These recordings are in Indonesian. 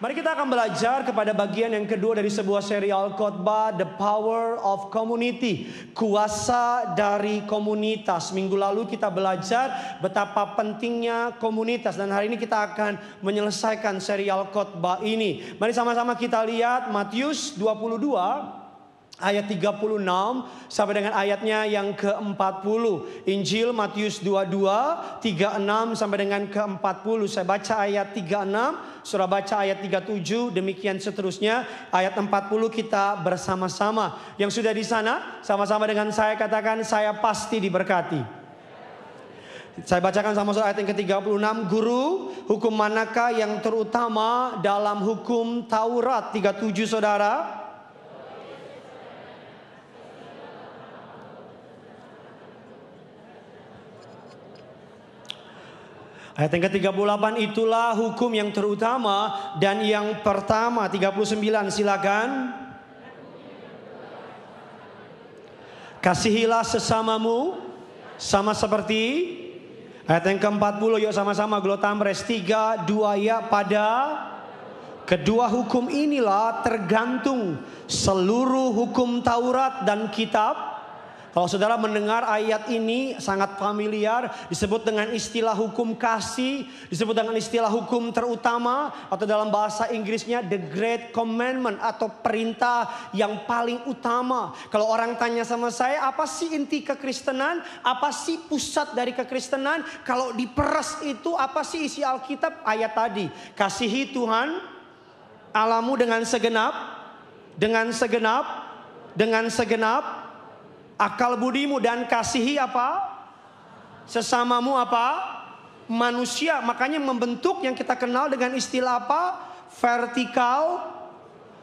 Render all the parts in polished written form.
Mari kita akan belajar kepada bagian yang kedua dari sebuah serial khotbah, The Power of Community, kuasa dari komunitas. Minggu lalu kita belajar betapa pentingnya komunitas, dan hari ini kita akan menyelesaikan serial khotbah ini. Mari sama-sama kita lihat Matius 22 ayat 36 sampai dengan ayatnya yang ke-40. Injil Matius 22, 36 sampai dengan ke-40. Saya baca ayat 36, saudara baca ayat 37, demikian seterusnya. Ayat 40 kita bersama-sama. Yang sudah di sana, sama-sama dengan saya katakan, saya pasti diberkati. Saya bacakan sama saudara ayat yang ke-36. Guru, hukum manakah yang terutama dalam hukum Taurat? 37 saudara. Ayat yang ke-38, itulah hukum yang terutama dan yang pertama. 39 silakan. Kasihilah sesamamu sama seperti. Ayat yang ke-40, yuk sama-sama Glotamres 3, 2 ya. Pada kedua hukum inilah tergantung seluruh hukum Taurat dan kitab. Kalau saudara mendengar ayat ini sangat familiar, disebut dengan istilah hukum kasih, disebut dengan istilah hukum terutama, atau dalam bahasa Inggrisnya the great commandment, atau perintah yang paling utama. Kalau orang tanya sama saya, apa sih inti kekristenan? Apa sih pusat dari kekristenan? Kalau diperas itu apa sih isi Alkitab? Ayat tadi, kasihi Tuhan Allahmu dengan segenap akal budimu, dan kasihi apa? Sesamamu apa? Manusia. Makanya membentuk yang kita kenal dengan istilah apa? Vertikal,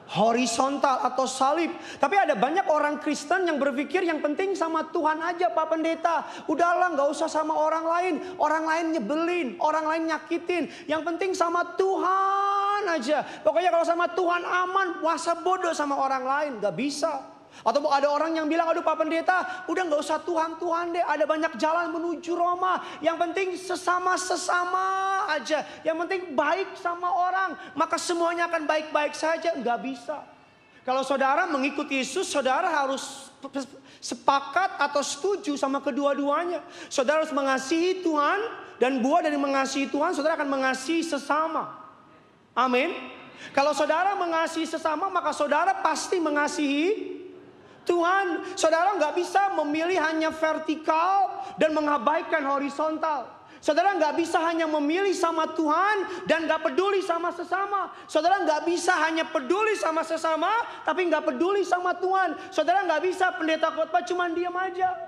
horizontal atau salib. Tapi ada banyak orang Kristen yang berpikir yang penting sama Tuhan aja Pak Pendeta. Udahlah, gak usah sama orang lain. Orang lain nyebelin, orang lain nyakitin. Yang penting sama Tuhan aja. Pokoknya kalau sama Tuhan aman, puasa bodoh sama orang lain. Gak bisa. Atau ada orang yang bilang, aduh Pak Pendeta, udah gak usah Tuhan deh, ada banyak jalan menuju Roma. Yang penting sesama aja. Yang penting baik sama orang, maka semuanya akan baik-baik saja. Gak bisa. Kalau saudara mengikuti Yesus, saudara harus sepakat atau setuju sama kedua-duanya. Saudara harus mengasihi Tuhan, dan buah dari mengasihi Tuhan, saudara akan mengasihi sesama. Amin. Kalau saudara mengasihi sesama, maka saudara pasti mengasihi Tuhan. Saudara nggak bisa memilih hanya vertikal dan mengabaikan horizontal. Saudara nggak bisa hanya memilih sama Tuhan dan nggak peduli sama sesama. Saudara nggak bisa hanya peduli sama sesama tapi nggak peduli sama Tuhan. Saudara nggak bisa pendeta khotbah cuma diam aja.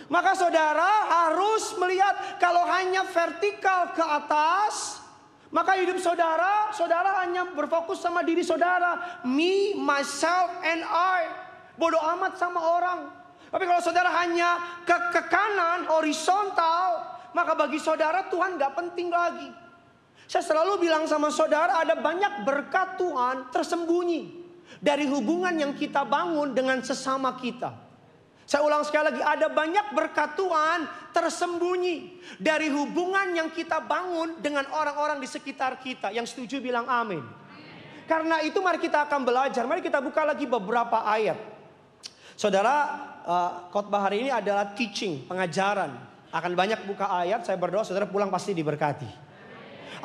Maka saudara harus melihat, kalau hanya vertikal ke atas, maka hidup saudara hanya berfokus sama diri saudara. Me, myself, and I. Bodoh amat sama orang. Tapi kalau saudara hanya ke kanan, horizontal, maka bagi saudara Tuhan gak penting lagi. Saya selalu bilang sama saudara, ada banyak berkat Tuhan tersembunyi dari hubungan yang kita bangun dengan sesama kita. Saya ulang sekali lagi, ada banyak berkat Tuhan tersembunyi dari hubungan yang kita bangun dengan orang-orang di sekitar kita. Yang setuju bilang amin. Karena itu mari kita akan belajar. Mari kita buka lagi beberapa ayat. Saudara, khotbah hari ini adalah teaching, pengajaran. Akan banyak buka ayat, saya berdoa saudara pulang pasti diberkati.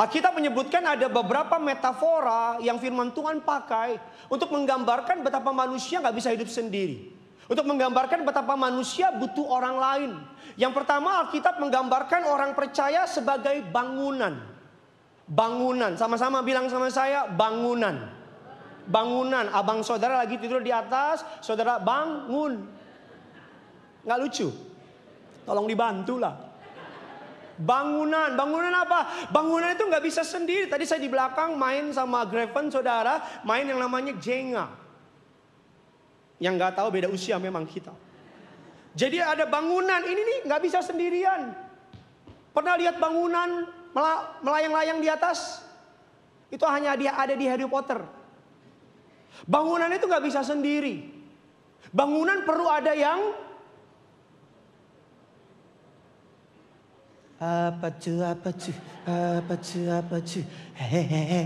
Alkitab menyebutkan ada beberapa metafora yang firman Tuhan pakai untuk menggambarkan betapa manusia gak bisa hidup sendiri. Untuk menggambarkan betapa manusia butuh orang lain. Yang pertama, Alkitab menggambarkan orang percaya sebagai bangunan. Bangunan, sama-sama bilang sama saya, bangunan. Bangunan, abang saudara lagi tidur di atas, saudara bangun. Nggak lucu? Tolong dibantulah. Bangunan apa? Bangunan itu nggak bisa sendiri. Tadi saya di belakang main sama Graven saudara, main yang namanya Jenga. Yang gak tahu beda usia memang kita. Jadi ada bangunan ini nih gak bisa sendirian. Pernah lihat bangunan melayang-layang di atas? Itu hanya ada di Harry Potter. Bangunan itu gak bisa sendiri. Bangunan perlu ada yang apa cu hehehe.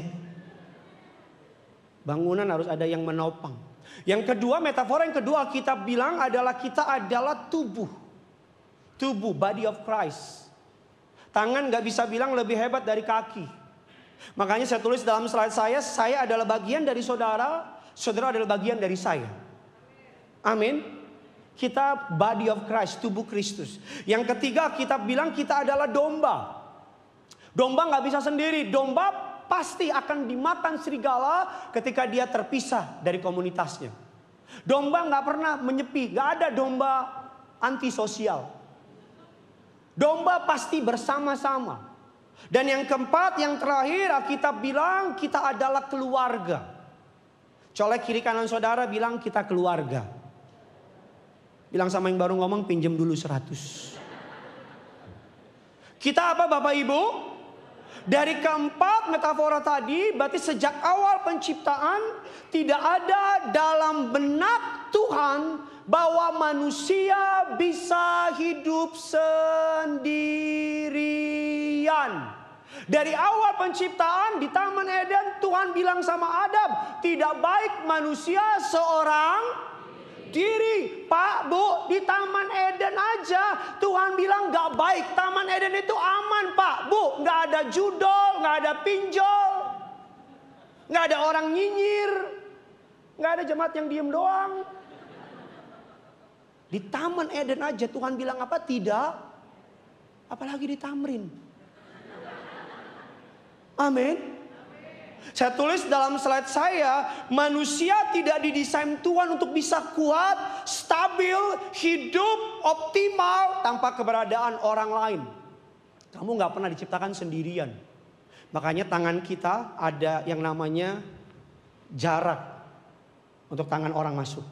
Bangunan harus ada yang menopang. Yang kedua, metafora yang kedua Alkitab bilang adalah kita adalah tubuh. Tubuh, body of Christ. Tangan gak bisa bilang lebih hebat dari kaki. Makanya saya tulis dalam slide saya adalah bagian dari saudara, saudara adalah bagian dari saya. Amin. Kita body of Christ, tubuh Kristus. Yang ketiga, kita bilang kita adalah domba. Domba gak bisa sendiri. Domba pasti akan dimakan serigala ketika dia terpisah dari komunitasnya. Domba gak pernah menyepi. Gak ada domba antisosial. Domba pasti bersama-sama. Dan yang keempat, yang terakhir, Alkitab bilang kita adalah keluarga. Colek kiri kanan saudara, bilang kita keluarga. Bilang sama yang baru ngomong, pinjam dulu 100. Kita apa Bapak Ibu? Dari keempat metafora tadi, berarti sejak awal penciptaan tidak ada dalam benak Tuhan bahwa manusia bisa hidup sendirian. Dari awal penciptaan di Taman Eden, Tuhan bilang sama Adam, tidak baik manusia seorang diri. Pak, Bu, di Taman Eden aja Tuhan bilang gak baik. Taman Eden itu aman, Pak, Bu. Gak ada judol, gak ada pinjol, gak ada orang nyinyir, gak ada jemaat yang diem doang. Di Taman Eden aja Tuhan bilang apa? Tidak. Apalagi di Tamrin. Amin. Saya tulis dalam slide saya, manusia tidak didesain Tuhan untuk bisa kuat, stabil, hidup, optimal tanpa keberadaan orang lain. Kamu gak pernah diciptakan sendirian. Makanya tangan kita ada yang namanya jarak untuk tangan orang masuk.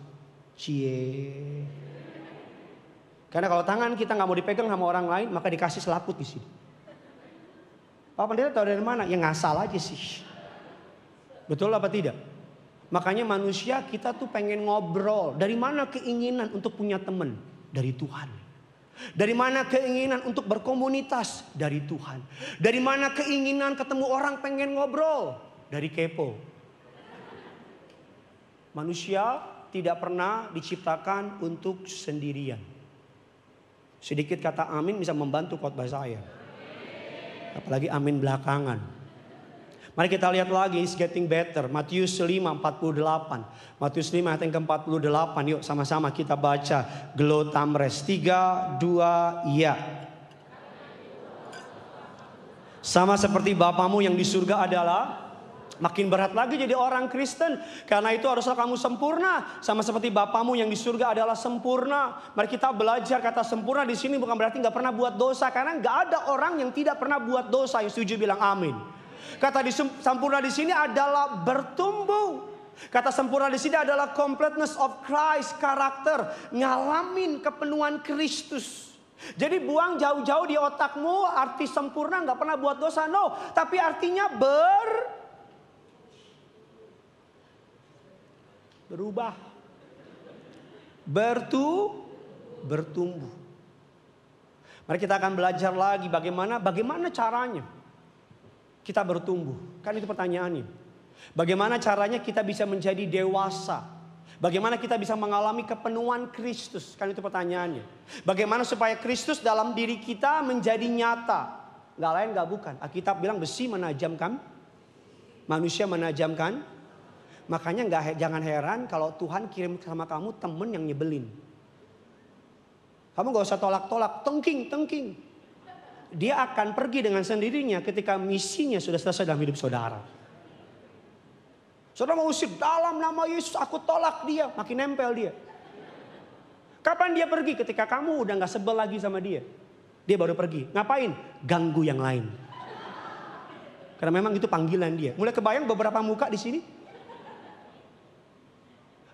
Cie. Karena kalau tangan kita gak mau dipegang sama orang lain, maka dikasih selaput di sini. Pak Pendeta tahu dari mana? Ya ngasal aja sih. Betul apa tidak? Makanya manusia kita tuh pengen ngobrol. Dari mana keinginan untuk punya teman? Dari Tuhan. Dari mana keinginan untuk berkomunitas? Dari Tuhan. Dari mana keinginan ketemu orang pengen ngobrol? Dari kepo. Manusia tidak pernah diciptakan untuk sendirian. Sedikit kata amin bisa membantu khotbah saya. Apalagi amin belakangan. Mari kita lihat lagi, it's getting better. Matius 5:48. Matius 5 ayat yang ke-48. Yuk sama-sama kita baca. Glotamres. 3, 2, ya. Sama seperti Bapamu yang di surga adalah. Makin berat lagi jadi orang Kristen. Karena itu haruslah kamu sempurna. Sama seperti Bapamu yang di surga adalah sempurna. Mari kita belajar kata sempurna di sini bukan berarti gak pernah buat dosa. Karena gak ada orang yang tidak pernah buat dosa. Yang setuju bilang amin. Kata sempurna di sini adalah bertumbuh. Kata sempurna di sini adalah completeness of Christ, karakter, ngalamin kepenuhan Kristus. Jadi buang jauh-jauh di otakmu arti sempurna nggak pernah buat dosa, no. Tapi artinya berubah, bertumbuh. Mari kita akan belajar lagi bagaimana caranya kita bertumbuh. Kan itu pertanyaannya. Bagaimana caranya kita bisa menjadi dewasa? Bagaimana kita bisa mengalami kepenuhan Kristus? Kan itu pertanyaannya. Bagaimana supaya Kristus dalam diri kita menjadi nyata? Gak lain gak bukan. Alkitab bilang besi menajamkan, manusia menajamkan. Makanya jangan heran kalau Tuhan kirim sama kamu temen yang nyebelin. Kamu gak usah tolak-tolak, tengking. Dia akan pergi dengan sendirinya ketika misinya sudah selesai dalam hidup saudara. Saudara mau usir dalam nama Yesus, aku tolak dia. Makin nempel dia. Kapan dia pergi? Ketika kamu udah gak sebel lagi sama dia. Dia baru pergi. Ngapain? Ganggu yang lain. Karena memang itu panggilan dia. Mulai kebayang beberapa muka di sini?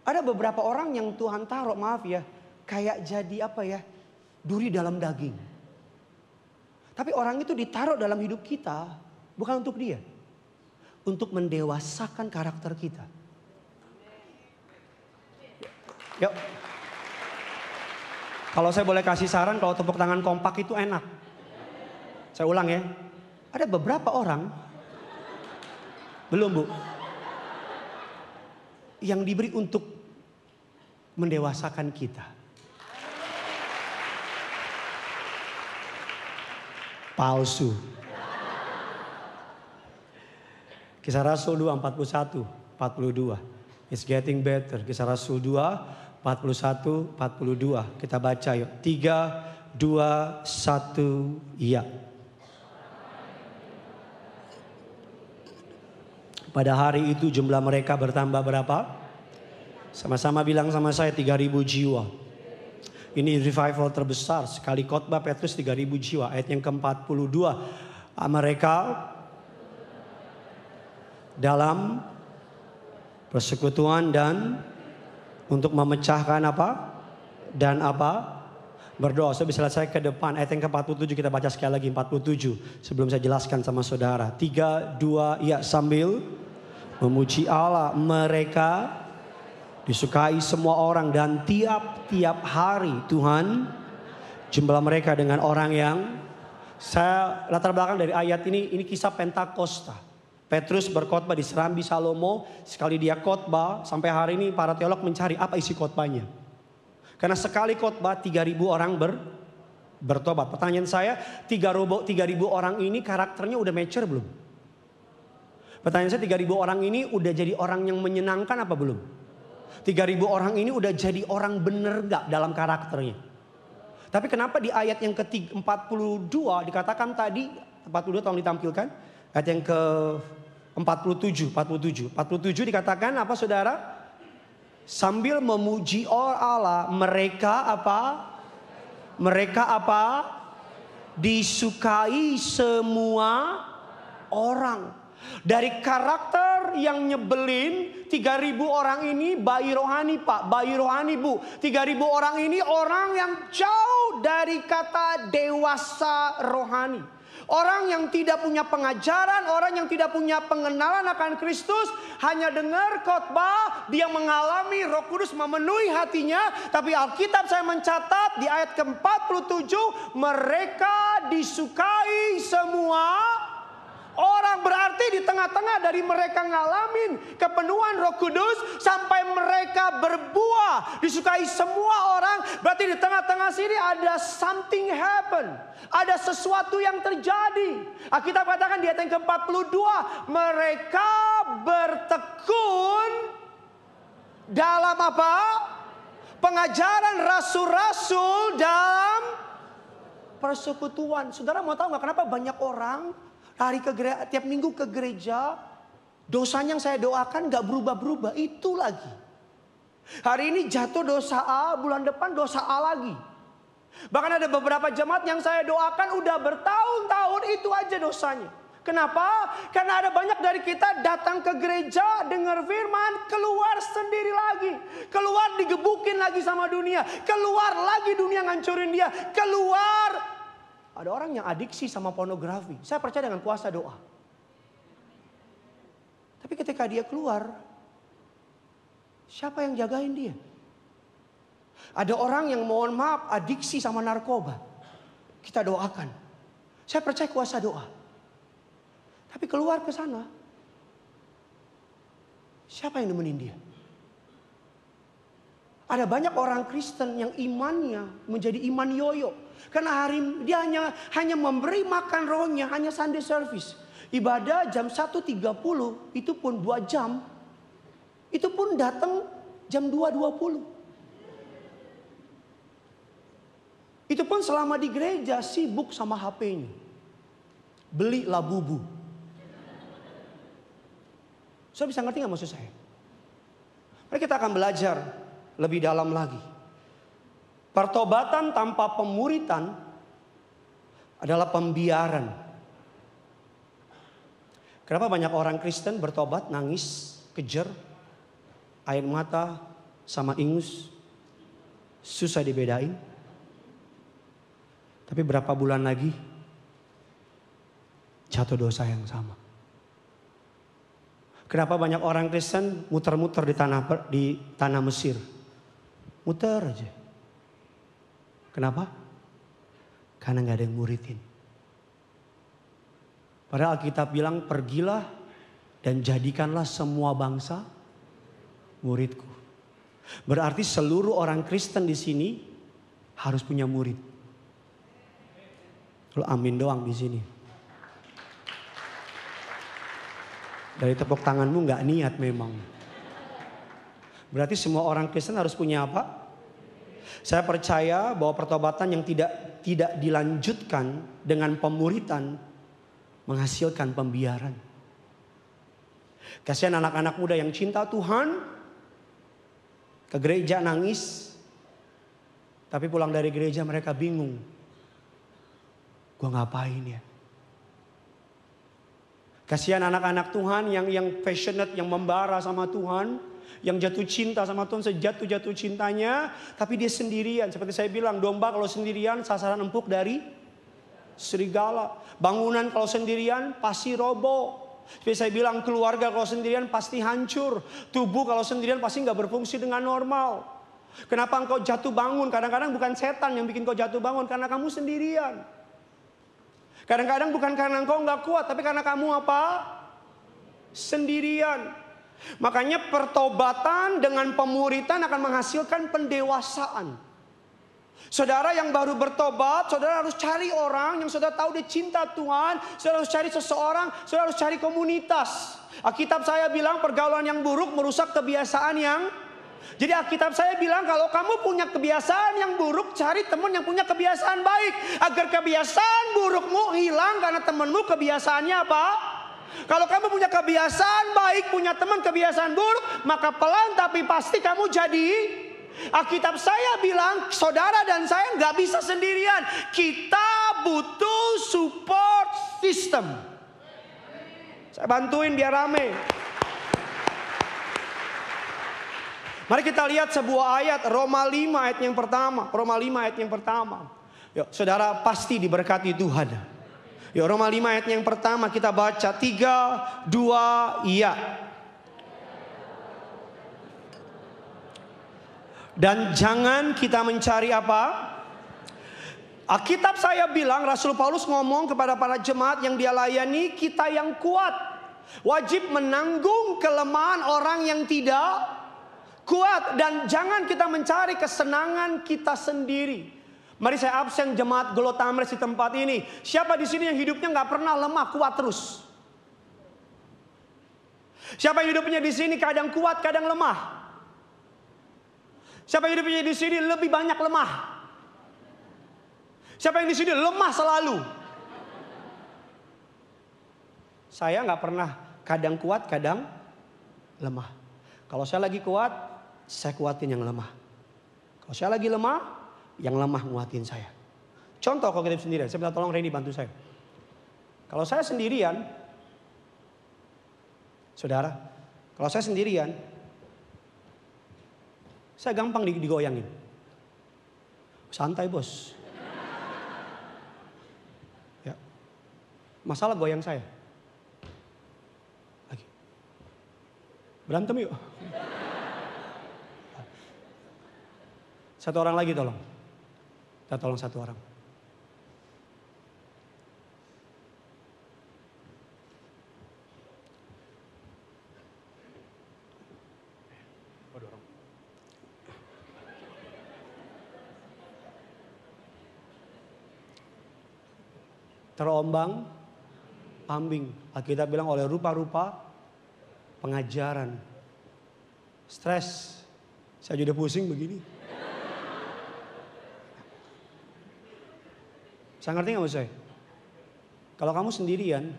Ada beberapa orang yang Tuhan taruh, maaf ya. Kayak jadi duri dalam daging. Tapi orang itu ditaruh dalam hidup kita bukan untuk dia. Untuk mendewasakan karakter kita. Yuk. Kalau saya boleh kasih saran, kalau tepuk tangan kompak itu enak. Saya ulang ya. Ada beberapa orang. Belum Bu. yang diberi untuk mendewasakan kita. Palsu. Kisah Rasul 2, 41, 42. It's getting better. Kisah Rasul 2, 41, 42. Kita baca yuk. 3, 2, 1, iya. Pada hari itu jumlah mereka bertambah berapa? Sama-sama bilang sama saya 3.000 jiwa. Ini revival terbesar. Sekali khotbah Petrus 3.000 jiwa. Ayat yang ke-42. Mereka dalam persekutuan dan untuk memecahkan apa? Dan apa? Berdoa. Saya bisa lihat saya ke depan. Ayat yang ke-47 kita baca sekali lagi. 47. Sebelum saya jelaskan sama saudara. 3, 2, ya sambil memuji Allah. Mereka disukai semua orang. Dan tiap-tiap hari Tuhan jumlah mereka dengan orang yang. Saya latar belakang dari ayat ini kisah Pentakosta. Petrus berkhotbah di Serambi Salomo. Sekali dia khotbah, sampai hari ini para teolog mencari apa isi khotbahnya. Karena sekali khotbah 3.000 orang bertobat. Pertanyaan saya, 3.000 orang ini karakternya udah mature belum? Pertanyaan saya, 3.000 orang ini udah jadi orang yang menyenangkan apa belum? 3.000 orang ini udah jadi orang bener gak dalam karakternya? Tapi kenapa di ayat yang ke-42 dikatakan tadi, 42 tolong ditampilkan. Ayat yang ke-47 dikatakan apa saudara? Sambil memuji Allah mereka apa? Mereka apa? Disukai semua orang. Dari karakter yang nyebelin 3.000 orang ini bayi rohani pak, bayi rohani bu. 3.000 orang ini orang yang jauh dari kata dewasa rohani. Orang yang tidak punya pengajaran, orang yang tidak punya pengenalan akan Kristus, hanya dengar khotbah, dia mengalami Roh Kudus memenuhi hatinya. Tapi Alkitab saya mencatat di ayat ke-47, mereka disukai semua orang. Berarti di tengah-tengah dari mereka ngalamin kepenuhan Roh Kudus sampai mereka berbuah, disukai semua orang. Berarti di tengah-tengah sini ada something happen, ada sesuatu yang terjadi. Alkitab katakan di ayat yang ke-42, mereka bertekun dalam apa? Pengajaran rasul-rasul dalam persekutuan. Saudara mau tahu nggak kenapa banyak orang hari tiap minggu ke gereja, dosanya yang saya doakan gak berubah-berubah, itu lagi. Hari ini jatuh dosa A, bulan depan dosa A lagi. Bahkan ada beberapa jemaat yang saya doakan udah bertahun-tahun itu aja dosanya. Kenapa? Karena ada banyak dari kita datang ke gereja, dengar firman, keluar sendiri lagi. Keluar digebukin lagi sama dunia. Keluar lagi dunia ngancurin dia. Keluar. Ada orang yang adiksi sama pornografi. Saya percaya dengan kuasa doa. Tapi ketika dia keluar, siapa yang jagain dia? Ada orang yang mohon maaf adiksi sama narkoba. Kita doakan. Saya percaya kuasa doa. Tapi keluar ke sana, siapa yang nemenin dia? Ada banyak orang Kristen yang imannya menjadi iman yoyo. Karena hari dia hanya memberi makan rohnya, hanya Sunday service. Ibadah jam 1.30, itu pun 2 jam. Itu pun datang jam 2.20. Itu pun selama di gereja sibuk sama HP-nya. Beli labubu. Saya bisa ngerti gak maksud saya? Mari kita akan belajar lebih dalam lagi. Pertobatan tanpa pemuritan adalah pembiaran. Kenapa banyak orang Kristen bertobat, nangis, kejer, air mata sama ingus, susah dibedain. Tapi berapa bulan lagi jatuh dosa yang sama. Kenapa banyak orang Kristen muter-muter di tanah Mesir? Muter aja. Kenapa? Karena gak ada yang muridin. Padahal Alkitab bilang pergilah dan jadikanlah semua bangsa muridku. Berarti seluruh orang Kristen di sini harus punya murid. Lu amin doang di sini. Dari tepuk tanganmu nggak niat memang. Berarti semua orang Kristen harus punya apa? Saya percaya bahwa pertobatan yang tidak dilanjutkan dengan pemuritan menghasilkan pembiaran. Kasihan anak-anak muda yang cinta Tuhan, ke gereja nangis, tapi pulang dari gereja mereka bingung. Gua ngapain ya? Kasihan anak-anak Tuhan yang passionate, yang membara sama Tuhan, yang jatuh cinta sama Tuhan sejatuh-jatuh cintanya, tapi dia sendirian. Seperti saya bilang, domba kalau sendirian sasaran empuk dari serigala. Bangunan kalau sendirian pasti roboh. Seperti saya bilang, keluarga kalau sendirian pasti hancur. Tubuh kalau sendirian pasti nggak berfungsi dengan normal. Kenapa engkau jatuh bangun? Kadang-kadang bukan setan yang bikin kau jatuh bangun, karena kamu sendirian. Kadang-kadang bukan karena engkau nggak kuat, tapi karena kamu apa? Sendirian. Makanya pertobatan dengan pemuritan akan menghasilkan pendewasaan. Saudara yang baru bertobat, saudara harus cari orang yang saudara tahu dia cinta Tuhan. Saudara harus cari seseorang, saudara harus cari komunitas. Alkitab saya bilang pergaulan yang buruk merusak kebiasaan yang... Jadi Alkitab saya bilang kalau kamu punya kebiasaan yang buruk, cari teman yang punya kebiasaan baik. Agar kebiasaan burukmu hilang karena temanmu kebiasaannya apa? Kalau kamu punya kebiasaan baik, punya teman kebiasaan buruk, maka pelan tapi pasti kamu jadi... Alkitab saya bilang saudara dan saya nggak bisa sendirian. Kita butuh support system. Saya bantuin biar rame. Mari kita lihat sebuah ayat Roma 5 ayat yang pertama. Roma 5 ayat yang pertama. Yuk, saudara pasti diberkati Tuhan. Yuk, Roma 5 ayat yang pertama kita baca 3, 2, iya. Dan jangan kita mencari apa? Alkitab saya bilang, Rasul Paulus ngomong kepada para jemaat yang dia layani, kita yang kuat wajib menanggung kelemahan orang yang tidak kuat. Dan jangan kita mencari kesenangan kita sendiri. Mari saya absen jemaat Glotamres di tempat ini. Siapa di sini yang hidupnya nggak pernah lemah, kuat terus? Siapa yang hidupnya di sini kadang kuat, kadang lemah? Siapa yang hidupnya di sini lebih banyak lemah? Siapa yang di sini lemah selalu? Saya nggak pernah kadang kuat, kadang lemah. Kalau saya lagi kuat, saya kuatin yang lemah. Kalau saya lagi lemah, yang lemah nguatin saya. Contoh kalau kita sendirian, saya minta tolong Randy bantu saya. Kalau saya sendirian, saudara, kalau saya sendirian, saya gampang digoyangin. Santai bos. Ya. Masalah goyang saya. Lagi. Berantem yuk. Satu orang lagi tolong. Kita tolong satu orang. Terombang ambing. Kita bilang oleh rupa-rupa pengajaran. Stres. Saya juga pusing begini. Saya ngerti gak maksud saya? Kalau kamu sendirian,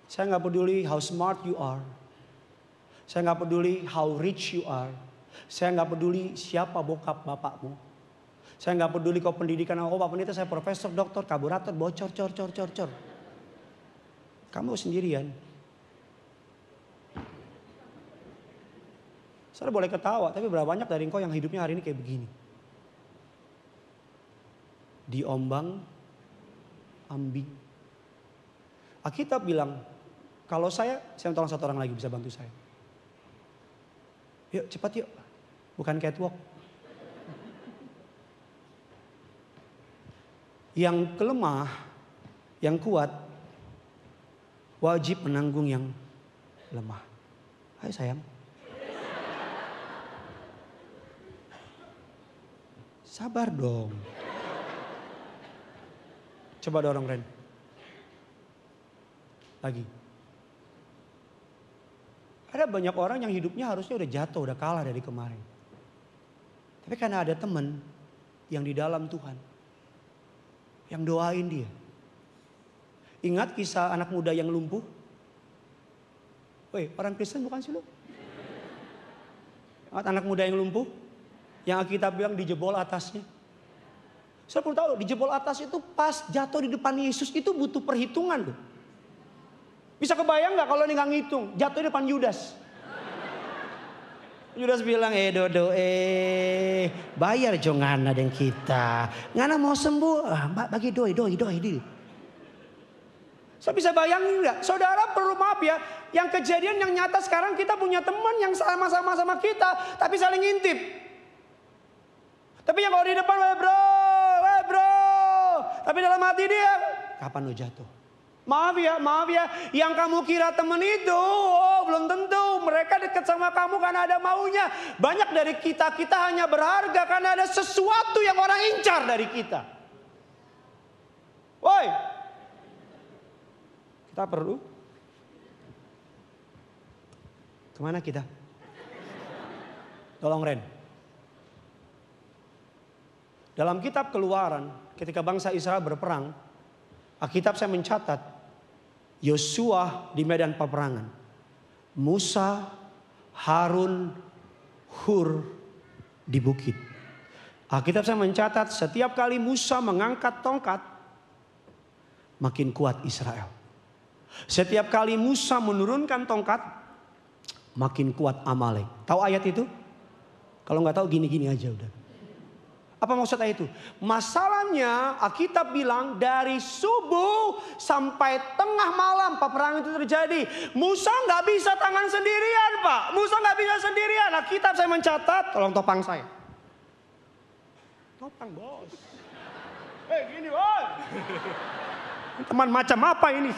saya gak peduli how smart you are. Saya gak peduli how rich you are. Saya gak peduli siapa bokap bapakmu. Saya nggak peduli kau pendidikan, oh Pak Pendeta saya profesor, doktor, kaburator, bocor, cor. Kamu sendirian. Saya boleh ketawa, tapi berapa banyak dari engkau yang hidupnya hari ini kayak begini? Diombang ambing. Alkitab bilang, kalau saya tolong satu orang lagi bisa bantu saya. Yuk cepat yuk, bukan catwalk. Yang kelemah, yang kuat, wajib menanggung yang lemah. Hai sayang. Sabar dong. Coba dorong Ren. Lagi. Ada banyak orang yang hidupnya harusnya udah jatuh, udah kalah dari kemarin. Tapi karena ada teman yang di dalam Tuhan. Yang doain dia. Ingat kisah anak muda yang lumpuh? Woi, orang Kristen bukan sih lu? Ingat anak muda yang lumpuh? Yang Alkitab bilang dijebol atasnya. Saya perlu tahu, dijebol atas itu pas jatuh di depan Yesus itu butuh perhitungan loh. Bisa kebayang gak kalau ini gak ngitung, jatuh di depan Yudas. Yudas bilang, Dodo, bayar jo ngana dengan kita. Ngana mau sembuh, bagi doi. Saya bisa bayangin gak? Saudara perlu maaf ya, yang kejadian yang nyata sekarang kita punya teman yang sama-sama sama kita, tapi saling ngintip. Tapi yang kalau di depan, bro. Tapi dalam hati dia, kapan lo jatuh? Maaf ya, yang kamu kira teman itu, belum tentu. Mereka dekat sama kamu karena ada maunya. Banyak dari kita hanya berharga karena ada sesuatu yang orang incar dari kita. Woi, kita perlu kemana kita? Tolong Ren. Dalam kitab Keluaran, ketika bangsa Israel berperang, Alkitab saya mencatat Yosua di medan peperangan, Musa, Harun, Hur di bukit. Alkitab saya mencatat setiap kali Musa mengangkat tongkat, makin kuat Israel. Setiap kali Musa menurunkan tongkat, makin kuat Amalek. Tahu ayat itu? Kalau nggak tahu gini-gini aja udah. Apa maksud ayat itu? Masalahnya Alkitab bilang dari subuh sampai tengah malam peperangan itu terjadi. Musa nggak bisa tangan sendirian, Pak. Musa nggak bisa sendirian. Alkitab saya mencatat, tolong topang saya. Topang bos. Gini bos. Teman macam apa ini?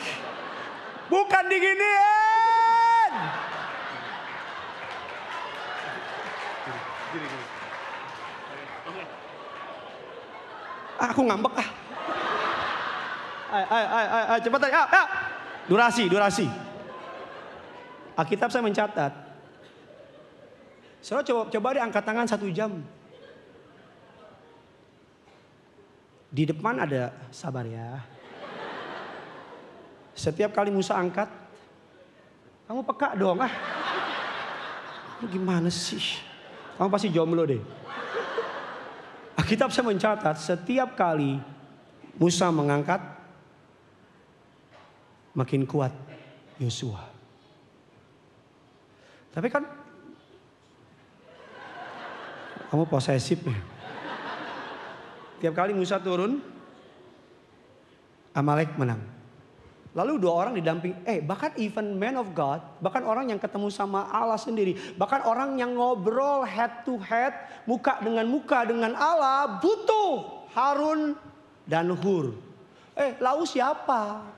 Bukan diginiin. Gini. Aku ngambek ah. Ayo cepat ayo. Durasi. Alkitab saya mencatat. Saudara coba deh angkat tangan 1 jam. Di depan ada, sabar ya. Setiap kali Musa angkat, kamu peka dong ah. Gimana sih? Kamu pasti jomblo deh. Alkitab saya mencatat setiap kali Musa mengangkat, makin kuat Yosua. Tapi kan kamu posesif ya. Tiap kali Musa turun, Amalek menang. Lalu 2 orang didamping, bahkan even man of God, bahkan orang yang ketemu sama Allah sendiri, bahkan orang yang ngobrol head to head, muka dengan Allah, butuh Harun dan Hur. Lalu siapa?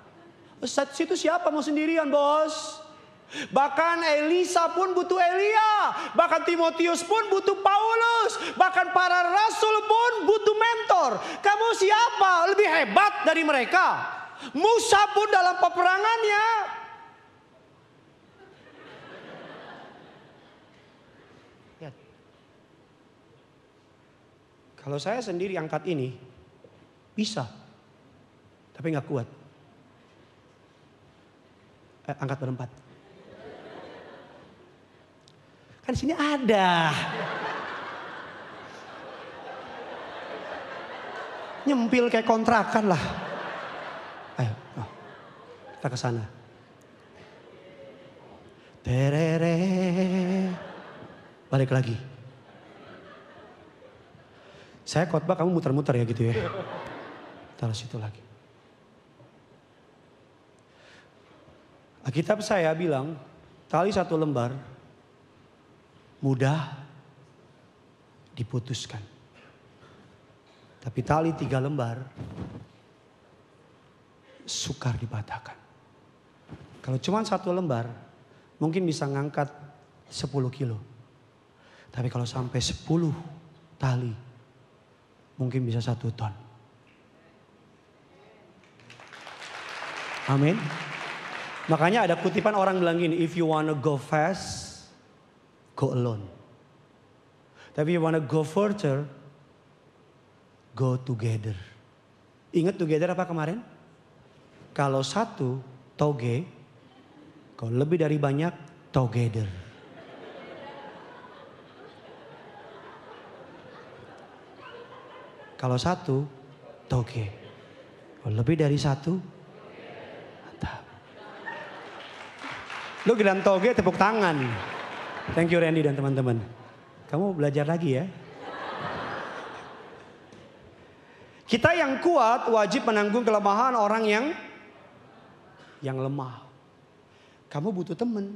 Situ siapa mau sendirian bos? Bahkan Elisa pun butuh Elia, bahkan Timotius pun butuh Paulus, bahkan para rasul pun butuh mentor. Kamu siapa? Lebih hebat dari mereka? Musa pun dalam peperangannya lihat. Kalau saya sendiri angkat ini bisa, tapi nggak kuat. Angkat berempat. Kan sini ada. Nyempil kayak kontrakan lah. Ayo, kita ke sana. Terere. Balik lagi. Saya khotbah kamu muter-muter ya gitu ya. Taruh situ lagi. Alkitab saya bilang, tali 1 lembar mudah diputuskan. Tapi tali 3 lembar sukar dipatahkan. Kalau cuma 1 lembar mungkin bisa ngangkat 10 kilo. Tapi kalau sampai 10 tali mungkin bisa 1 ton. Amin. Makanya ada kutipan orang bilang gini, if you wanna go fast, go alone. Tapi you wanna go further, go together. Ingat together apa kemarin? Kalau 1 toge, kalau lebih dari banyak together. Kalau 1 toge, kalau lebih dari 1, mantap. Lu bilang toge, tepuk tangan. Thank you Randy dan teman-teman. Kamu belajar lagi ya. Kita yang kuat wajib menanggung kelemahan orang yang lemah. Kamu butuh teman.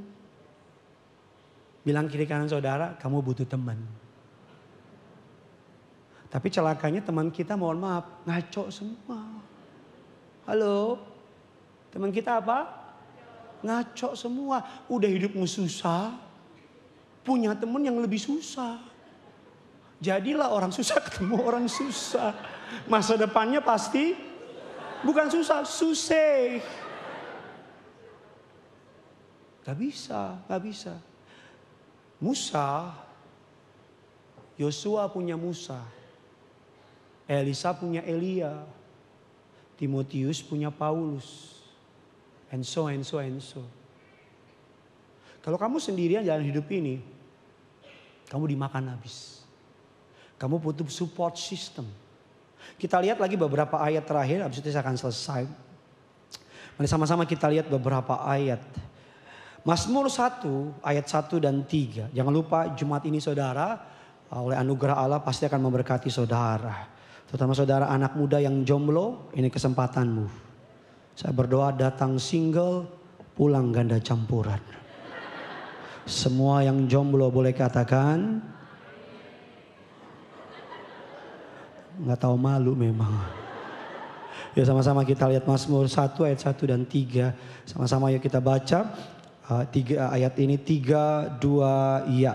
Bilang kiri kanan saudara, kamu butuh teman. Tapi celakanya teman kita mohon maaf, ngaco semua. Halo, teman kita apa? Ngaco semua. Udah hidupmu susah, punya teman yang lebih susah. Jadilah orang susah ketemu orang susah. Masa depannya pasti bukan susah, susah. Gak bisa, gak bisa. Musa, Yosua punya Musa. Elisa punya Elia. Timotius punya Paulus. And so. Kalau kamu sendirian jalan hidup ini, kamu dimakan habis. Kamu butuh support system. Kita lihat lagi beberapa ayat terakhir, habis itu saya akan selesai. Mari sama-sama kita lihat beberapa ayat. Mazmur 1 ayat 1 dan 3. Jangan lupa Jumat ini saudara, oleh anugerah Allah pasti akan memberkati saudara. Terutama saudara anak muda yang jomblo, ini kesempatanmu. Saya berdoa datang single, pulang ganda campuran. Semua yang jomblo boleh katakan, nggak tahu malu memang. Ya sama-sama kita lihat Mazmur 1 ayat 1 dan 3. Sama-sama yuk kita baca. Ayat ini 3, 2, ya.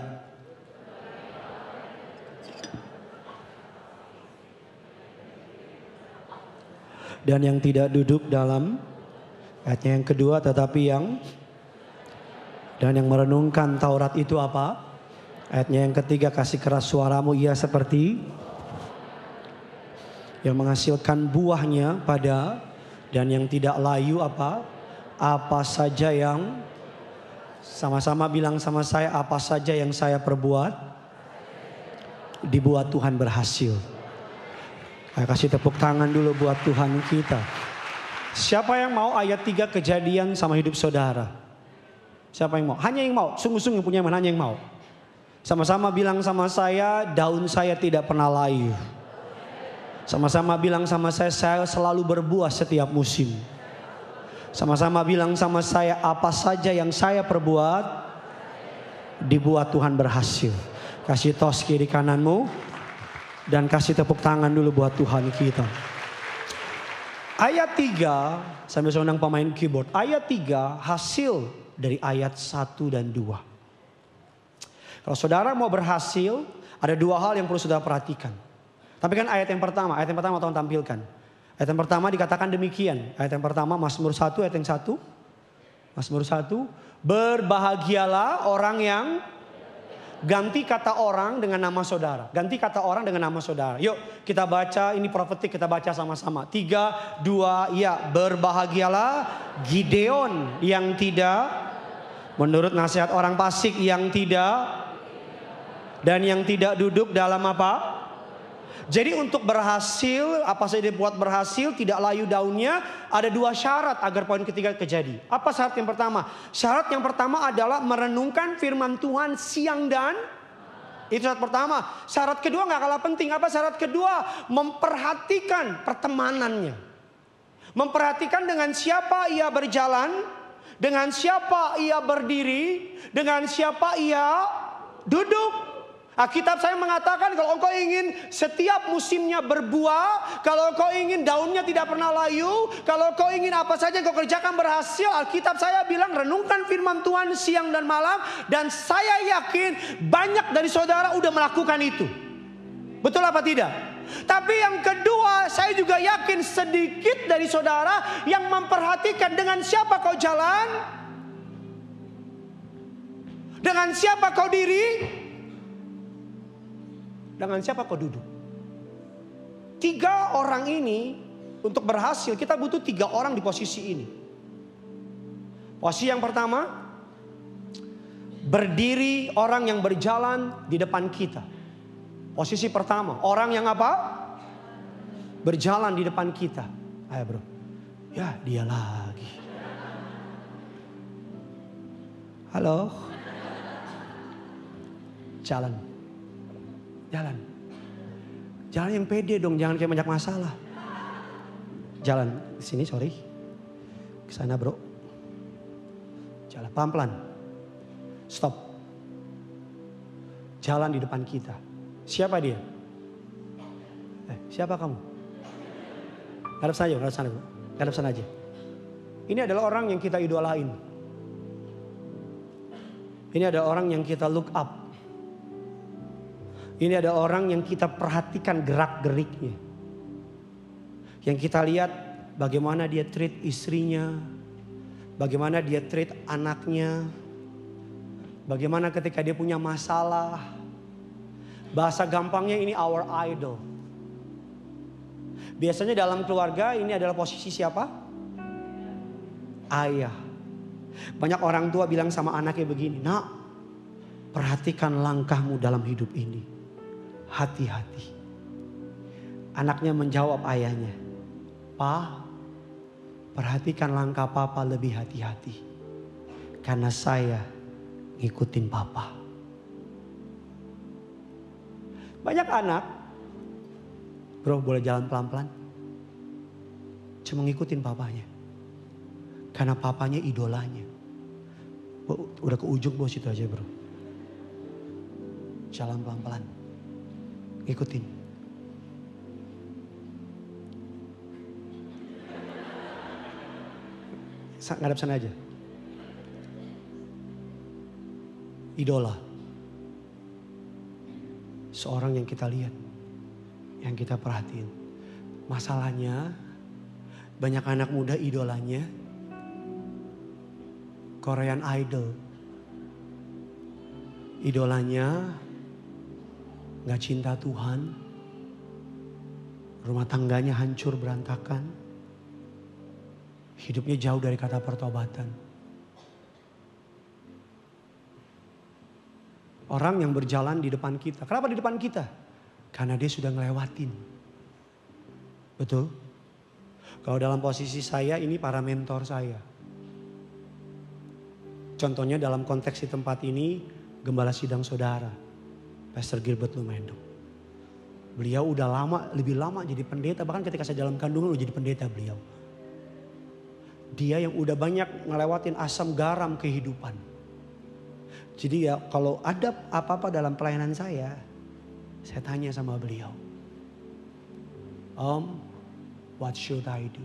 Dan yang tidak duduk dalam, ayatnya yang kedua tetapi yang, dan yang merenungkan Taurat itu apa? Ayatnya yang ketiga, kasih keras suaramu ia seperti yang menghasilkan buahnya pada, dan yang tidak layu apa? Apa saja yang, sama-sama bilang sama saya, apa saja yang saya perbuat dibuat Tuhan berhasil. Saya kasih tepuk tangan dulu buat Tuhan kita. Siapa yang mau ayat 3 kejadian sama hidup saudara? Siapa yang mau? Hanya yang mau, sungguh-sungguh punya iman, hanya yang mau. Sama-sama bilang sama saya, daun saya tidak pernah layu. Sama-sama bilang sama saya selalu berbuah setiap musim. Sama-sama bilang sama saya, apa saja yang saya perbuat dibuat Tuhan berhasil. Kasih tos kiri kananmu dan kasih tepuk tangan dulu buat Tuhan kita. Ayat 3, sambil saya undang pemain keyboard. Ayat 3 hasil dari ayat 1 dan 2. Kalau saudara mau berhasil, ada 2 hal yang perlu saudara perhatikan. Tapi kan ayat yang pertama tolong tampilkan. Ayat yang pertama dikatakan demikian. Ayat yang pertama Mazmur 1 ayat yang 1. Mazmur 1. Berbahagialah orang yang, ganti kata orang dengan nama saudara. Ganti kata orang dengan nama saudara. Yuk kita baca, ini profetik, kita baca sama-sama. 3, 2, ya. Berbahagialah Gideon yang tidak menurut nasihat orang fasik, yang tidak, dan yang tidak duduk dalam apa? Jadi untuk berhasil, apa saja dibuat berhasil, tidak layu daunnya, ada 2 syarat agar poin ketiga terjadi. Apa syarat yang pertama? Syarat yang pertama adalah merenungkan firman Tuhan siang dan, itu syarat pertama. Syarat kedua gak kalah penting. Apa syarat kedua? Memperhatikan pertemanannya. Memperhatikan dengan siapa ia berjalan, dengan siapa ia berdiri, dengan siapa ia duduk. Alkitab saya mengatakan kalau engkau ingin setiap musimnya berbuah, kalau engkau ingin daunnya tidak pernah layu, kalau engkau ingin apa saja engkau kerjakan berhasil, Alkitab saya bilang renungkan firman Tuhan siang dan malam. Dan saya yakin banyak dari saudara udah melakukan itu. Betul apa tidak? Tapi yang kedua, saya juga yakin sedikit dari saudara yang memperhatikan dengan siapa kau jalan, dengan siapa kau diri, dengan siapa kau duduk. 3 orang ini untuk berhasil kita butuh 3 orang di posisi ini. Posisi yang pertama, berdiri orang yang berjalan di depan kita. Posisi pertama, orang yang apa? Berjalan di depan kita. Ayo bro. Ya dia lagi. Halo. Jalan. Jalan. Jalan yang pede dong, jangan kayak banyak masalah. Jalan di sini, sorry. Ke sana bro. Jalan pelan-pelan. Stop. Jalan di depan kita. Siapa dia? Siapa kamu? Ngadep sana aja, ngadep sana, ngadep sana aja. Ini adalah orang yang kita idolain. Ini ada orang yang kita look up. Ini ada orang yang kita perhatikan gerak-geriknya. Yang kita lihat bagaimana dia treat istrinya, bagaimana dia treat anaknya, bagaimana ketika dia punya masalah. Bahasa gampangnya ini our idol. Biasanya dalam keluarga ini adalah posisi siapa? Ayah. Banyak orang tua bilang sama anaknya begini, nak, perhatikan langkahmu dalam hidup ini. Hati-hati. Anaknya menjawab ayahnya, Pa, perhatikan langkah papa lebih hati-hati. Karena saya ngikutin papa. Banyak anak, bro boleh jalan pelan-pelan. Cuma ngikutin papanya. Karena papanya idolanya. Udah ke ujung bos itu aja bro. Jalan pelan-pelan. Ikutin. Ngadep sana aja. Idola. Seorang yang kita lihat. Yang kita perhatiin. Masalahnya banyak anak muda idolanya Korean Idol. Idolanya gak cinta Tuhan. Rumah tangganya hancur berantakan. Hidupnya jauh dari kata pertobatan. Orang yang berjalan di depan kita. Kenapa di depan kita? Karena dia sudah ngelewatin. Betul? Kalau dalam posisi saya ini para mentor saya. Contohnya dalam konteks di tempat ini gembala sidang saudara. Pastor Gilbert Lumendo. Beliau udah lama, lebih lama jadi pendeta. Bahkan ketika saya dalam kandungan udah jadi pendeta beliau. Dia yang udah banyak ngelewatin asam garam kehidupan. Jadi ya kalau ada apa-apa dalam pelayanan saya tanya sama beliau. Om, what should I do?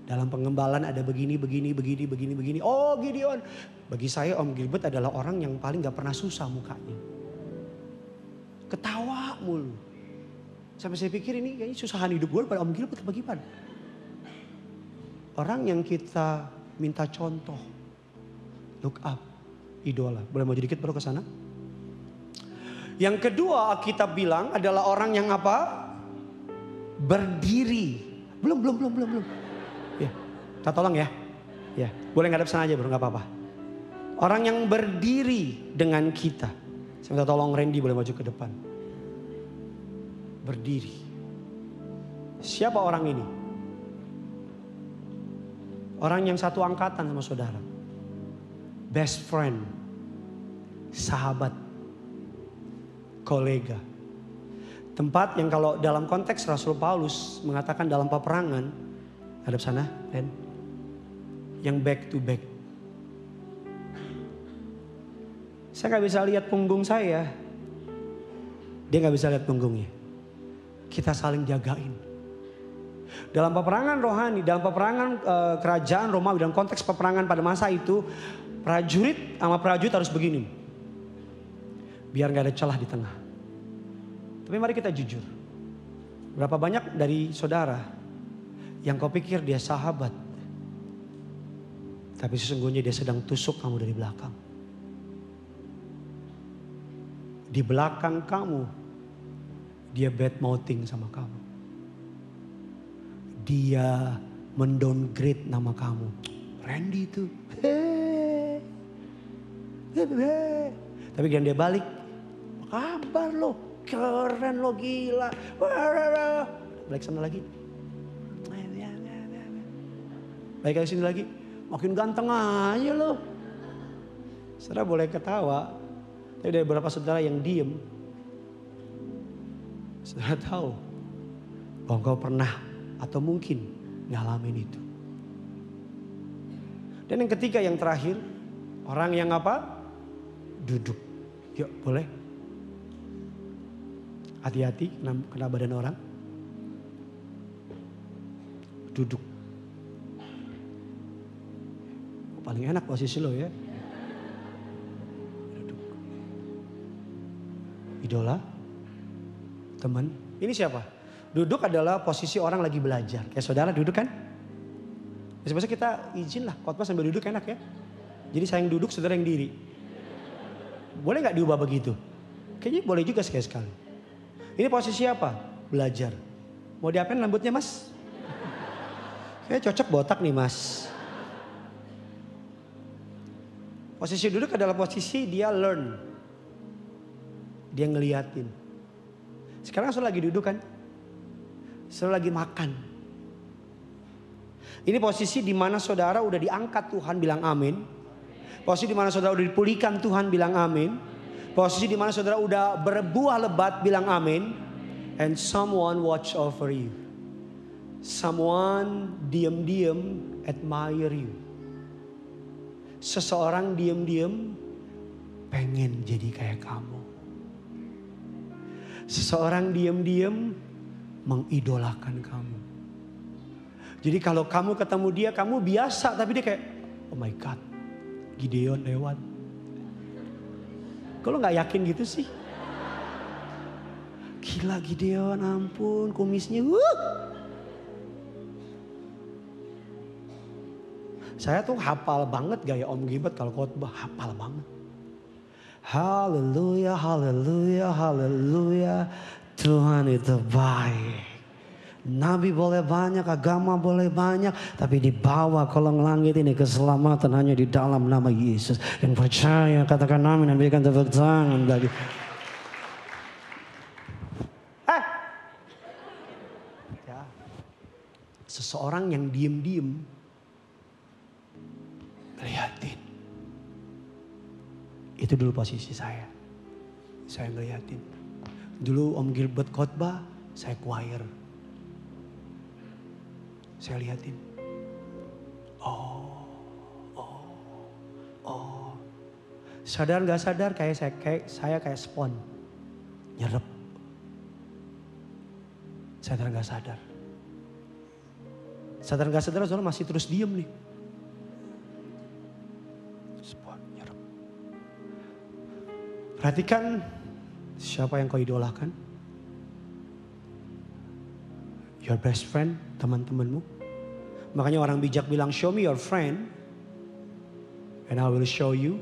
Dalam pengembalaan ada begini. Oh Gideon. Bagi saya Om Gilbert adalah orang yang paling gak pernah susah mukanya. Ketawa mulu. Sampai saya pikir ini kayaknya susahan hidup gue pada Om Gilbert bagaimana. Orang yang kita minta contoh. Look up. Idola. Boleh mau sedikit baru ke sana? Yang kedua kita bilang adalah orang yang apa? Berdiri. Belum. Ya, kita tolong ya. Ya, boleh ngadep sana aja bro, nggak apa-apa. Orang yang berdiri dengan kita. Saya minta tolong Randy boleh maju ke depan. Berdiri. Siapa orang ini? Orang yang satu angkatan sama saudara. Best friend. Sahabat. Kolega. Tempat yang kalau dalam konteks Rasul Paulus mengatakan dalam peperangan. Hadap sana, Ren. Yang back to back. Saya gak bisa lihat punggung saya. Dia gak bisa lihat punggungnya. Kita saling jagain. Dalam peperangan rohani, dalam peperangan kerajaan Romawi, dalam konteks peperangan pada masa itu. Prajurit sama prajurit harus begini. Biar gak ada celah di tengah. Tapi mari kita jujur. Berapa banyak dari saudara yang kau pikir dia sahabat, tapi sesungguhnya dia sedang tusuk kamu dari belakang. Di belakang kamu, dia bad mouthing sama kamu. Dia mendowngrade nama kamu. Randy itu. Tapi kan dia balik. Apa kabar lo? Keren lo, gila. Balik sana lagi. Balik ke sini lagi. Makin ganteng aja lo. Saudara boleh ketawa. Tapi ada beberapa saudara yang diem. Saudara tahu bahwa kau pernah atau mungkin ngalamin itu. Dan yang ketiga, yang terakhir, orang yang apa? Duduk. Yuk, boleh. Hati-hati kena badan orang. Duduk. Paling enak posisi lo ya. Duduk. Idola, teman. Ini siapa? Duduk adalah posisi orang lagi belajar. Kayak saudara duduk kan? Biasanya kita izin lah, khotbah sambil duduk enak ya. Jadi saya yang duduk, saudara yang diri. Boleh gak diubah begitu? Kayaknya boleh juga sekali-sekali. Ini posisi apa? Belajar. Mau diapain rambutnya mas? Kayaknya cocok botak nih mas. Posisi duduk adalah posisi dia learn. Dia ngeliatin. Sekarang saudara lagi duduk kan? Saudara lagi makan. Ini posisi di mana saudara udah diangkat, Tuhan bilang amin. Posisi di mana saudara udah dipulihkan, Tuhan bilang amin. Posisi di mana saudara udah berbuah lebat, bilang amin. And someone watch over you. Someone diam-diam admire you. Seseorang diam-diam pengen jadi kayak kamu. Seseorang diam-diam mengidolakan kamu. Jadi kalau kamu ketemu dia, kamu biasa, tapi dia kayak, oh my God, Gideon lewat. Kalau nggak yakin gitu sih? Gila Gideon, ampun, kumisnya. Saya tuh hafal banget gaya Om Gilbert kalau khotbah, hafal banget. Haleluya, haleluya, haleluya. Tuhan itu baik. Nabi boleh banyak, agama boleh banyak, tapi di bawah kolong langit ini keselamatan hanya di dalam nama Yesus. Yang percaya katakan amin dan berikan tepuk tangan bagi. Ya. Seseorang yang diem-diem ngeliatin. Itu dulu posisi saya. Saya ngeliatin. Dulu Om Gilbert khotbah, saya choir. Saya lihatin. Oh. Sadar gak sadar saya kayak spon. Nyerep. Sadar gak sadar. Sadar gak sadar soalnya masih terus diem nih. Spon, nyerep. Perhatikan siapa yang kau idolakan. Your best friend, teman-temanmu. Makanya orang bijak bilang, show me your friend. And I will show you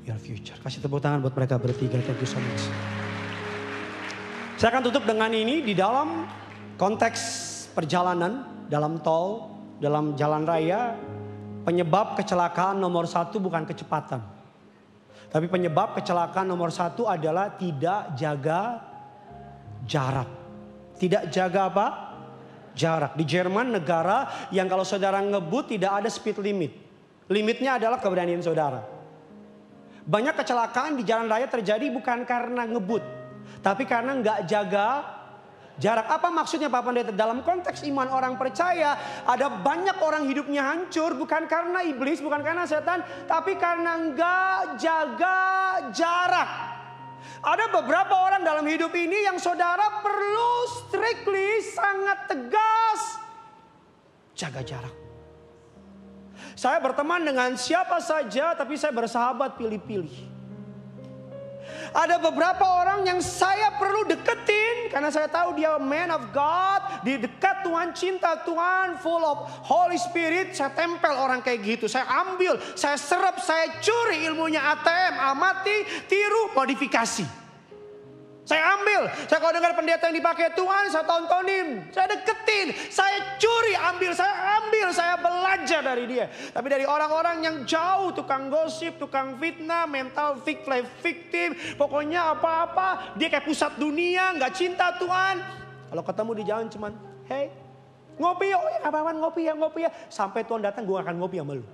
your future. Kasih tepuk tangan buat mereka bertiga. Thank you so much. Saya akan tutup dengan ini. Di dalam konteks perjalanan, dalam tol, dalam jalan raya. Penyebab kecelakaan nomor 1 bukan kecepatan. Tapi penyebab kecelakaan nomor 1 adalah tidak jaga jarak. Tidak jaga apa? Jarak. Di Jerman, negara yang kalau saudara ngebut tidak ada speed limit. Limitnya adalah keberanian saudara. Banyak kecelakaan di jalan raya terjadi bukan karena ngebut, tapi karena nggak jaga jarak. Apa maksudnya Pak Pendeta? Dalam konteks iman orang percaya, ada banyak orang hidupnya hancur bukan karena iblis, bukan karena setan, tapi karena nggak jaga jarak. Ada beberapa orang dalam hidup ini yang saudara perlu strictly, sangat tegas jaga jarak. Saya berteman dengan siapa saja, tapi saya bersahabat pilih-pilih. Ada beberapa orang yang saya perlu deketin karena saya tahu dia man of God, di dekat Tuhan, cinta Tuhan, full of Holy Spirit. Saya tempel orang kayak gitu, saya ambil, saya serap, saya curi ilmunya ATM, amati, tiru, modifikasi. Saya ambil, saya kalau dengar pendeta yang dipakai Tuhan, saya tontonin, saya deketin, saya curi, saya belajar dari dia. Tapi dari orang-orang yang jauh, tukang gosip, tukang fitnah, mental victim, pokoknya apa-apa, dia kayak pusat dunia, nggak cinta Tuhan. Kalau ketemu di jalan cuman, hey, ngopi yuk, ngopi ya. Sampai Tuhan datang, gue akan ngopi sama lu.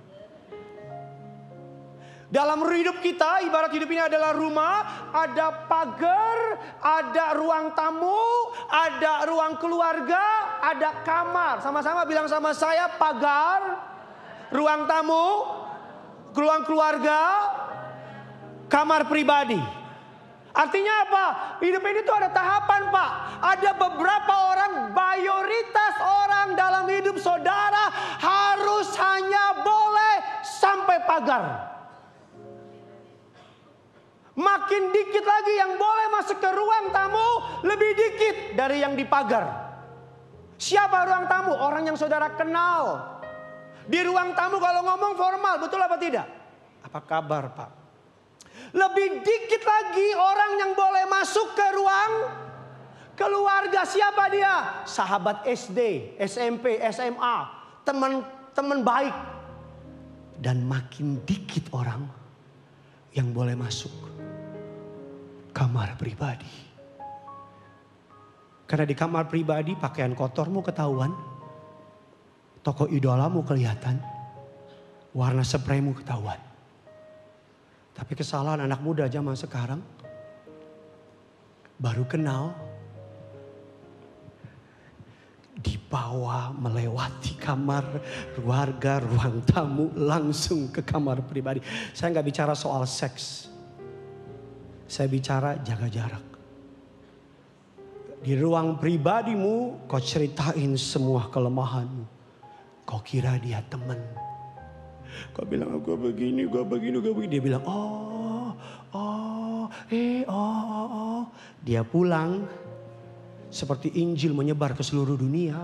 Dalam hidup kita, ibarat hidup ini adalah rumah, ada pagar, ada ruang tamu, ada ruang keluarga, ada kamar. Sama-sama bilang sama saya, pagar, ruang tamu, ruang keluarga, kamar pribadi. Artinya apa? Hidup ini tuh ada tahapan, Pak. Ada beberapa orang, mayoritas orang dalam hidup saudara harus hanya boleh sampai pagar. Makin dikit lagi yang boleh masuk ke ruang tamu, lebih dikit dari yang di pagar. Siapa ruang tamu? Orang yang saudara kenal. Di ruang tamu kalau ngomong formal, betul apa tidak? Apa kabar, Pak? Lebih dikit lagi orang yang boleh masuk ke ruang keluarga. Siapa dia? Sahabat SD, SMP, SMA, teman baik. Dan makin dikit orang yang boleh masuk kamar pribadi. Karena di kamar pribadi pakaian kotormu ketahuan, toko idolamu kelihatan, warna spraymu ketahuan. Tapi kesalahan anak muda zaman sekarang, baru kenal, dibawa melewati kamar keluarga, ruang tamu, langsung ke kamar pribadi. Saya nggak bicara soal seks. Saya bicara jaga jarak. Di ruang pribadimu kau ceritain semua kelemahanmu. Kau kira dia teman. Kau bilang gue begini. Dia bilang Dia pulang seperti Injil menyebar ke seluruh dunia.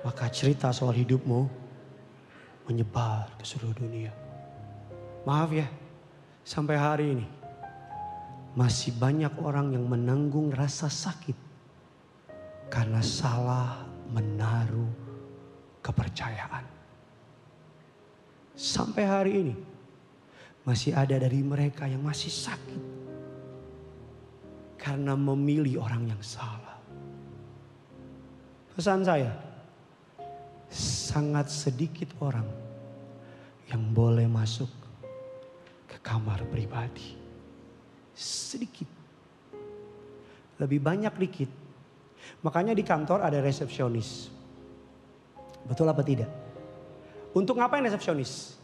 Maka cerita soal hidupmu menyebar ke seluruh dunia. Maaf ya, sampai hari ini masih banyak orang yang menanggung rasa sakit karena salah menaruh kepercayaan. Sampai hari ini masih ada dari mereka yang masih sakit karena memilih orang yang salah. Pesan saya, sangat sedikit orang yang boleh masuk ke kamar pribadi. Sedikit. Lebih banyak dikit. Makanya di kantor ada resepsionis. Betul apa tidak? Untuk ngapain resepsionis?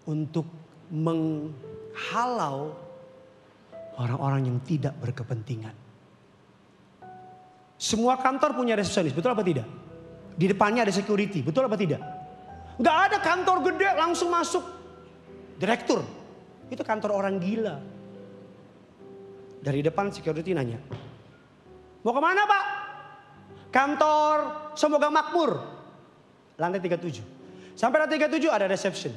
Untuk menghalau orang-orang yang tidak berkepentingan. Semua kantor punya resepsionis, betul apa tidak? Di depannya ada security, betul apa tidak? Gak ada kantor gede langsung masuk direktur. Itu kantor orang gila. Dari depan security nanya, mau kemana Pak? Kantor Semoga Makmur, lantai 37. Sampai lantai 37 ada reception.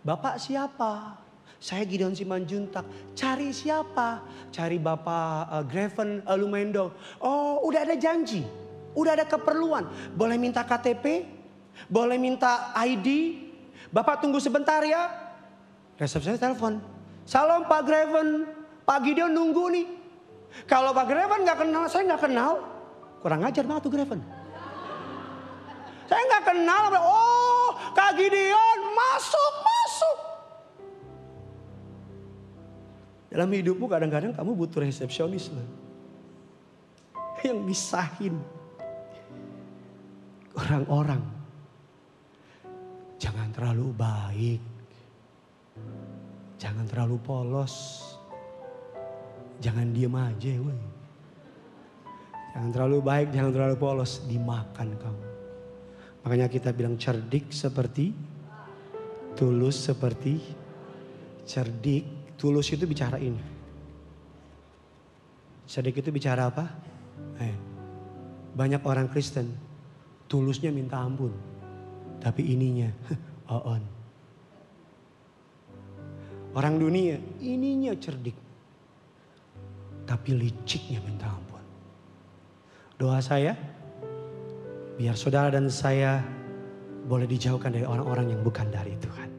Bapak siapa? Saya Gideon Simanjuntak. Cari siapa? Cari Bapak Greven Lumendo. Oh, udah ada janji. Udah ada keperluan. Boleh minta KTP? Boleh minta ID? Bapak tunggu sebentar ya. Resepsionis telepon. Salam Pak Greven. Pak Gideon nunggu nih. Kalau Pak Greven gak kenal, saya gak kenal. Kurang ajar banget tuh Greven. Saya gak kenal. Oh Kak Gideon masuk. Dalam hidupmu kadang-kadang kamu butuh resepsionis loh. Yang misahin orang-orang. Jangan terlalu baik. Jangan terlalu polos. Jangan diem aja woy. Jangan terlalu baik, jangan terlalu polos. Dimakan kamu. Makanya kita bilang cerdik seperti, tulus seperti, Cerdik, tulus itu bicara ini. Cerdik itu bicara apa? Banyak orang Kristen, tulusnya minta ampun. Tapi ininya, on. Orang dunia, ininya cerdik. Tapi liciknya minta ampun. Doa saya, biar saudara dan saya boleh dijauhkan dari orang-orang yang bukan dari Tuhan.